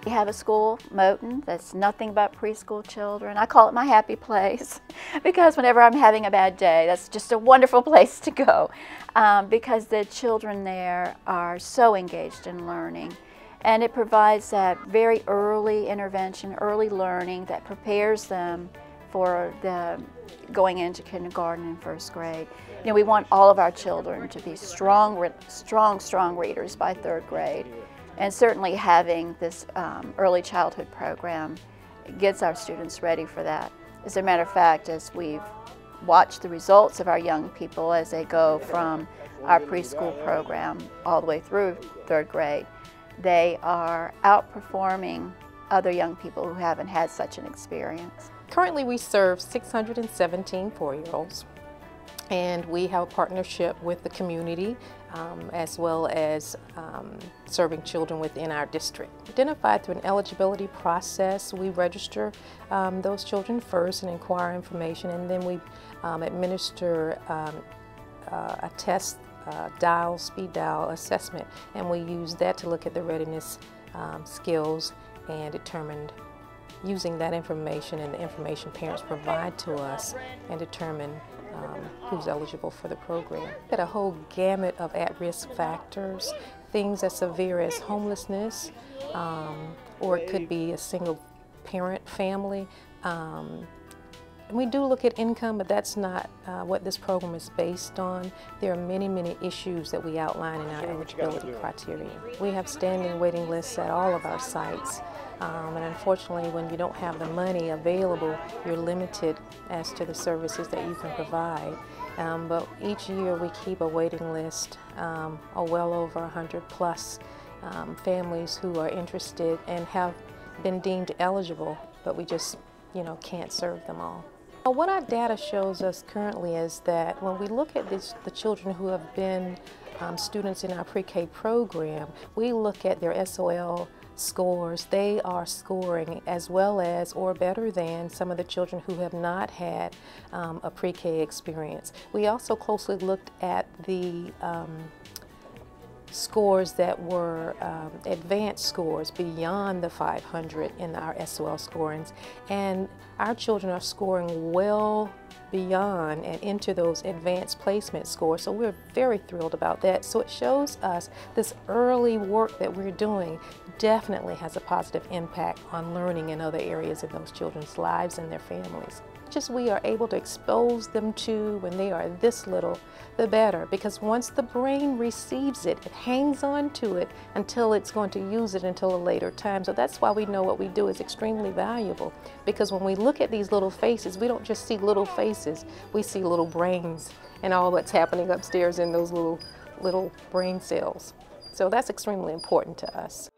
We have a school, Moton, that's nothing but preschool children. I call it my happy place because whenever I'm having a bad day, that's just a wonderful place to go because the children there are so engaged in learning. And it provides that very early intervention, early learning that prepares them for going into kindergarten and first grade. You know, we want all of our children to be strong readers by third grade. And certainly having this early childhood program gets our students ready for that. As a matter of fact, as we've watched the results of our young people as they go from our preschool program all the way through third grade, they are outperforming other young people who haven't had such an experience. Currently we serve 617 4-year-olds, and we have a partnership with the community as well as serving children within our district. Identified through an eligibility process, we register those children first and inquire information, and then we administer a test speed dial assessment, and we use that to look at the readiness skills and determine, using that information and the information parents provide to us, and determine who's eligible for the program. Got a whole gamut of at-risk factors, things as severe as homelessness, or it could be a single parent family. We do look at income, but that's not what this program is based on. There are many, many issues that we outline in our eligibility criteria. We have standing waiting lists at all of our sites. And unfortunately, when you don't have the money available, you're limited as to the services that you can provide. But each year we keep a waiting list of well over 100 plus families who are interested and have been deemed eligible, but we just, can't serve them all. What our data shows us currently is that when we look at the children who have been students in our pre-K program, we look at their SOL scores. They are scoring as well as or better than some of the children who have not had a pre-K experience. We also closely looked at the scores that were advanced scores beyond the 500 in our SOL scorings, and our children are scoring well beyond and into those advanced placement scores, so we're very thrilled about that. So it shows us this early work that we're doing definitely has a positive impact on learning in other areas in those children's lives and their families. Just we are able to expose them to when they are this little, the better, because once the brain receives it, it hangs on to it until it's going to use it until a later time. So that's why we know what we do is extremely valuable, because when we look at these little faces, we don't just see little faces, we see little brains and all that's happening upstairs in those little brain cells. So that's extremely important to us.